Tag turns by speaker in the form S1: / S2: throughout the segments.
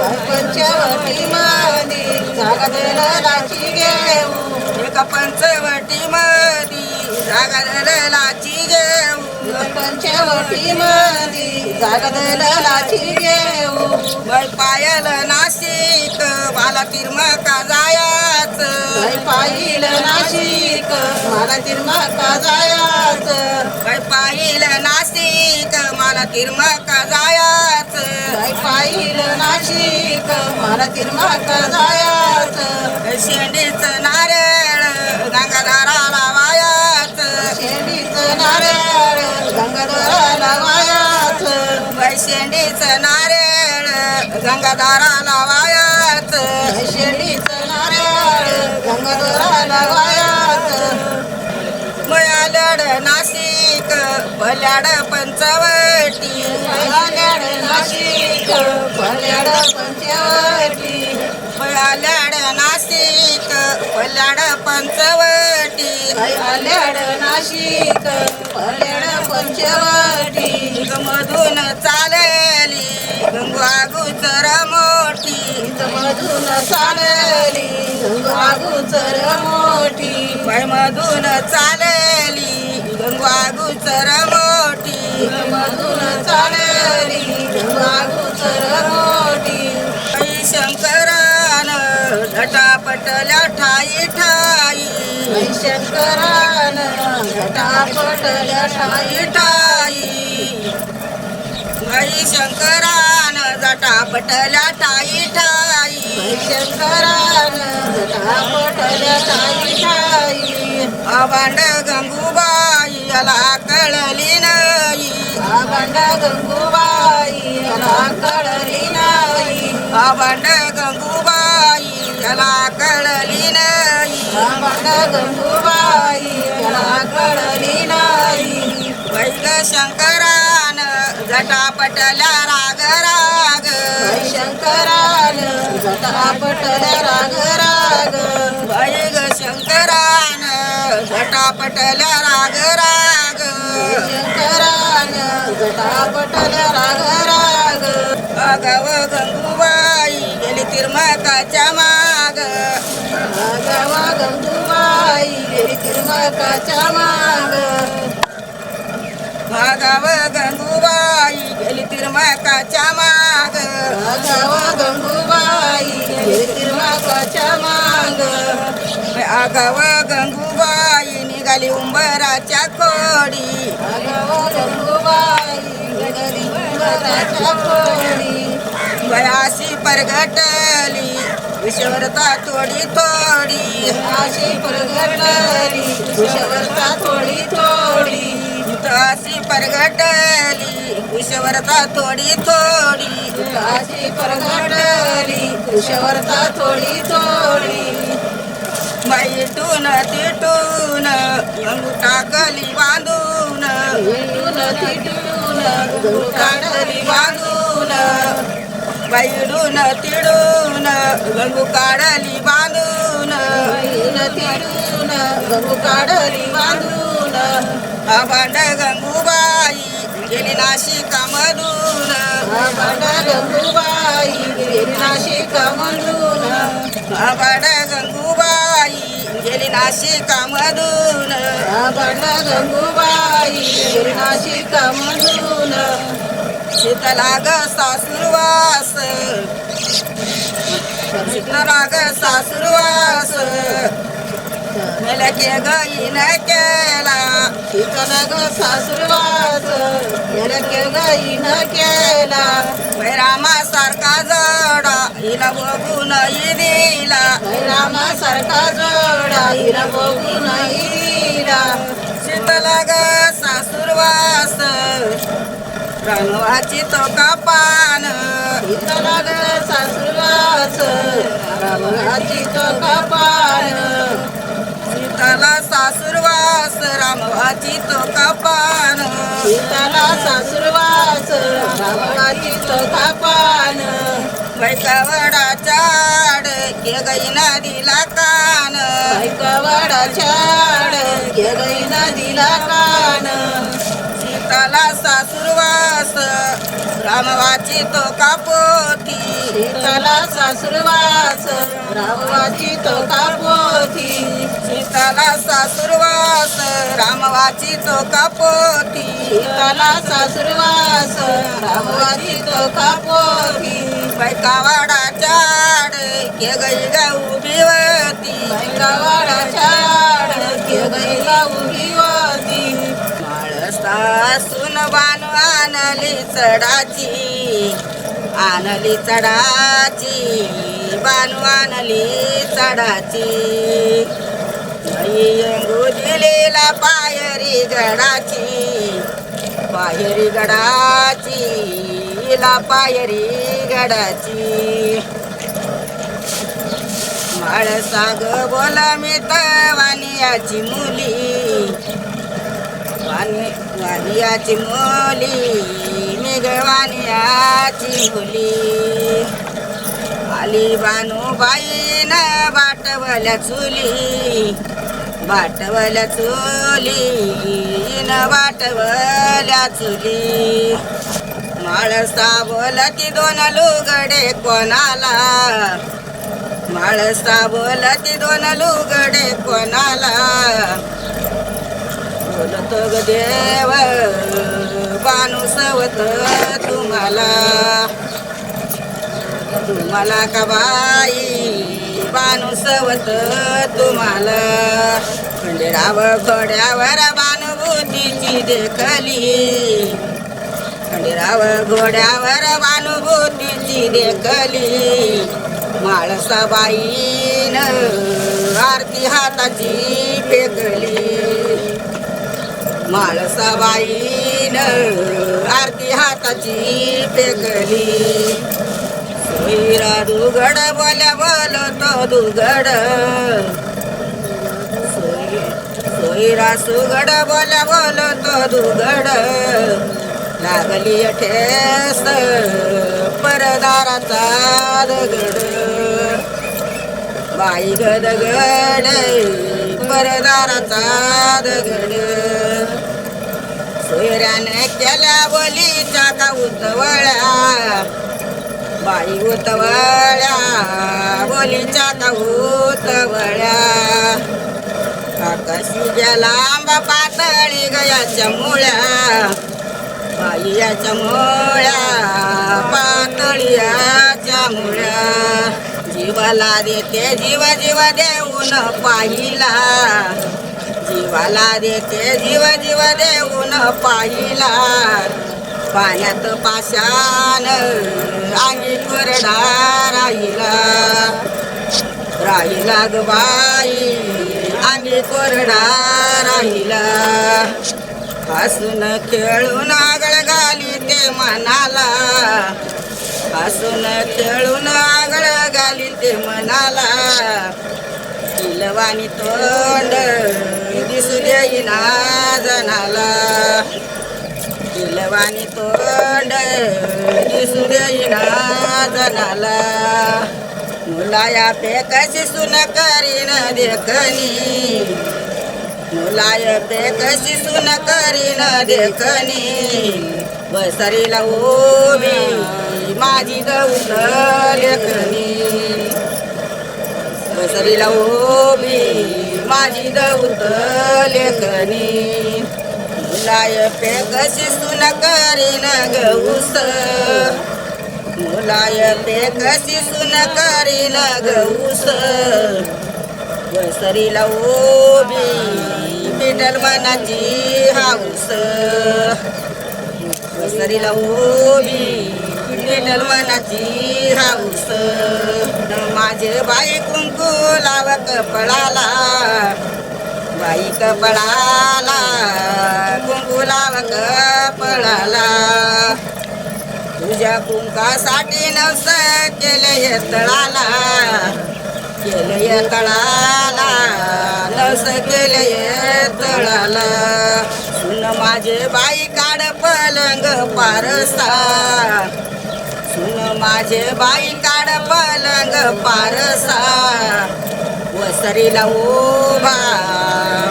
S1: पंचवटी मधी जागा दलालाची घेऊ
S2: एका पंचवटी मधी जागा दलालाची घेऊ
S1: पंचवटी मधी जागा दलालाची घेऊ
S2: बाई पायल नाशिक मला तिरमका जायाचं
S1: पाहिल नाशिक मला तिरमका जायाचं
S2: बाई पाहिल नाशिक मला तिरमका जायाचं
S1: पाहिल नाशिक मला तिरमका जायाचं
S2: शेंडीचं नारळ गंगाधराला वायाचं
S1: शेंडीचं नारळ गंगाधराला वायाचं
S2: बाई शेंडीचं नारळ गंगाधराला वायाचं
S1: शेंडीचं नारळ गंगाधराला वायाचं
S2: मयालड नाशिक भल्याड पंचवटी
S1: भल्याड नाशिक भल्याड पंचवटी
S2: मयालड नाशिक भल्याड पंचवटी
S1: भल्याड नाशिक भल्याड पंचवटी
S2: मधून चालली गंगागुचर मोठी
S1: मधून चालली गंगागुचर मोठी
S2: बाई मधून चालली गंगागुचर मोठी
S1: मधून चालली गंगागुचर मोठी
S2: बाई शंकरान झटापटल्या ठाई ठाई
S1: शंकरान घटापटल्या ठाई
S2: ठाई बाई शंकरान झटापटल्या ठाई ठाई
S1: शंकरान घटापटल्या ठाई ठाई
S2: अभांड गंगूबाई याला कळली नाही
S1: आभांड गंगूबाई याला कळली नाही
S2: अभांड गंगूबाई याला कळली नाही
S1: आभांड गंगूबाई याला कळली नाही
S2: वैग शंकरान झटापटल्या राग राग
S1: शंकरान घटापटल्या राग राग
S2: वैग शंकरान झटापटल्या राग राग
S1: शंकरान घटापटल्या राग राग
S2: अगव गंगूबाई गेली तिरमकाच्या माग
S1: गावा गंगूबाई गेली तिरमकाच्या माग
S2: भागाव गंगूबाई गेली तिरमकाच्या माग
S1: गावा गंगूबाई गेली तिरमकाच्या माग
S2: आगाव गंगूबाई निघाली उंबराच्या खोडी
S1: गावा गंगूबाई गेली उंबराच्या खोडी
S2: वयाशी परगटली विषवरता थोडी थोडी
S1: अशी परगटली कुशवरता थोडी थोडी
S2: अशी परगटली विषवरता थोडी थोडी
S1: अशी परगटली कुशवरता थोडी थोडी
S2: बाईटून तिटून गंगू टाकली बांधून
S1: तिटून तिटून गंगू काढली
S2: बांधून बाईडून तिडून गंगू काढली बांधून
S1: तिटून गंगू काढली बांधून
S2: अभांड गंगूबाई गेली नाशिकामधून
S1: आभांड गंगूबाई गेली नाशिकामधून
S2: अभांड गंगूबाई गेली नाशिकामधून
S1: आभांड गंगूबाई गेली नाशिकामधून
S2: शीतला ग सासुरवास शीतला ग सासुरवास मेलके गईन केला
S1: शीतल ग सासुरवास मेलके गईन केला
S2: रामासारखा जोडा हिला बघून दिला
S1: रामासारखा जोडा हिला बघून हिला
S2: शीतला ग सासुरवास रामवाची तो कापान
S1: शीतल ग सासुरवास रामाची तो कपाळ
S2: शीतला सासुरवास रामवाची तो कापान
S1: शीतला सासुरवास रामाची तो कपाळ
S2: बैकवडाच्या आड के गई नदीला कान
S1: बैकवडाच्या आड के गई नदीला कान
S2: सीताला सासुरवास रामवाची तो कापोती
S1: सीताला सासुरवास रामवाची तो पोथी
S2: सीताला सासुरवास रामवाची तो पोथी
S1: सीताला सासुरवास रामवाची तो पोथी
S2: बैकावाडाच्या आड के गई गा उभी होती
S1: गावाडाच्या के गैला उभी होती
S2: माळसासून बानू आणली चढाची बानू आणली चढाची येंगू दिलेला पायरी गडाची ला पायरी गडाची माळसाग बोल मी वानियाची मुली वानियाची मुली मी ग वानियाची मुली आली बानूबाईन बाटवल्या चुली बाटवल्या चुली माळसा बोलती दोन लुगडे कोणाला माळसा बोलती दोन लुगडे कोणाला बोलतो ग देव बानू सवत तुम्हाला का बाई बानू सवत तुम्हाला खंडेराव घोड्यावर बानुभूतीची देखली खंडेराव घोड्यावर बानुभूतीची देखली माळसाबाईन आरती हाताची फेकली माळसाबाईन आरती हाताची फेकली सोयरा दुगड बोल्या बोलतो दुगड सोयरा सुगड बोल्या बोलतो दुगड लागली ठेस परदाराचा दगड बाई गदगड परदाराचा दगड सोयऱ्याने केल्या बोलीच्या का उतवळ्या बाई उतवळ्या बोलीच्या का उतवळ्या आकाशी गेला आंबा पातळी गयाच्या मुळ्या बाईयाच्या मुळ्या पातळीयाच्या मुळ्या जीवाला देते जीव जीव देऊन पाहिला जीवाला देते जीव जीव देऊन पाहिला पाण्यात पाषाण अंगी कोरडा राहिला ग बाई अंगी कोरडा राहिला हसून खेळून आगळ घाली ते मनाला हसून खेळून आगळ घाली ते मनाला किलवानी तोंड दिसू देईना जनाला किलवानी तोंड दिसू देईना जनाला मुलाया पे कशी सुन करीन देखनी मुलाय पे कशी सुन करीन देखनी बसरीला उभी माझी गौत लेखनी बसरीला उभी माझी गौत लेखनी मुलाय पे कशी सुन करीन गौस मुलाय पे कशी सुन करीन गौस बसरीला उभी विठ्ठल मनाची हाऊस बसरीला उभी विठ्ठल मनाची हाऊस माझे बाई कुंकू लाव कपळाला बाई कपळाला कुंकू लाव कपळाला तुझ्या कुंकासाठी नवस केले तळाला केले तळाला नवस केले तळाला सुन माझे बाई काढ पलंग पारसा सुन माझे बाई काढ पलंग पारसा वसरीला उभा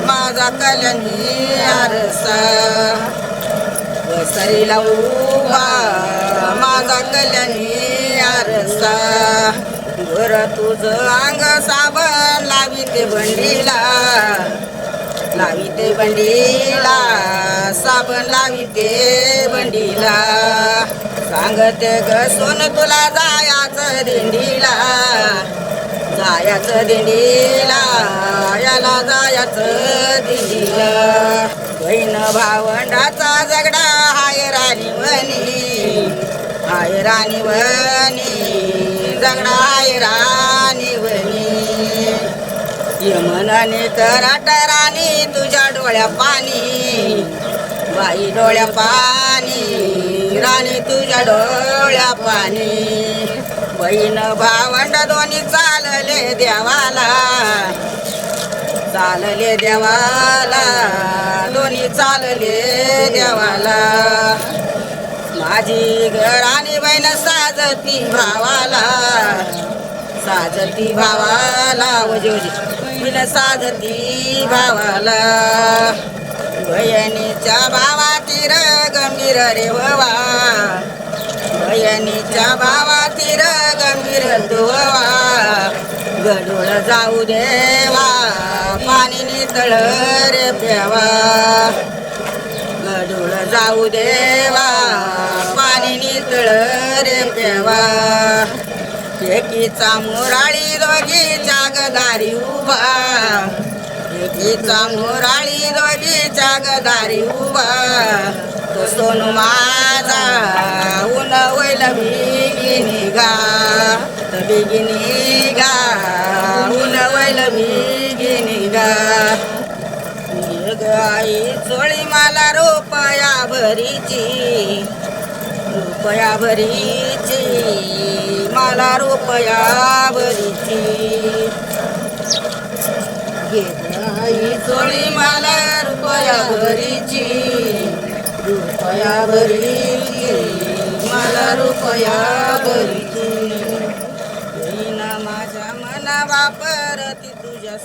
S2: माझा कल्याणी आरसा वसरीला उभा माझा कल्याणी आरसा रस्सा गोर तुझं अंग साबण लाविते बंडीला लाविते बंडीला साबण लाविते बंडीला सांगते ग सोन तुला जायाचं दिंडीला जायाचं दिंडीला याला जायाचं दिंडीला बहीण भावंडाचा झगडा हाय राणी वनी झगडा हाय राणी वनी यमनाने कराट राणी तुझ्या डोळ्या पाणी बाई डोळ्या पाणी राणी तुझ्या डोळ्या पाणी बहीण भावंड दोन्ही चालले देवाला दोन्ही चालले देवाला माझी घराणी बहीण साजती भावाला वजे बहीण साजती भावाला बहिणीच्या भावातीर गंभीर रे भवा बहिणीच्या भावातीर गंभीर दुवा गडोळ जाऊ देवा पाणी नितळ रे प्यावा गडोळ जाऊ देवा पाणी नितळ रे प्यावा एकीचा मोराळी दोघीच्या गदारी उभा एकीचा मोराळी दोघीच्या गदारी उभा तो सोनू माझा ऊन वैल बिगिनी गा ऊन वैल बिगिनी गा आई चोळी मला रुपया भरीची मला रुपया भरीची आई चोळी मला रुपया भरीची मला रुपया भरीची माझ्या मना वापरती तुझ्या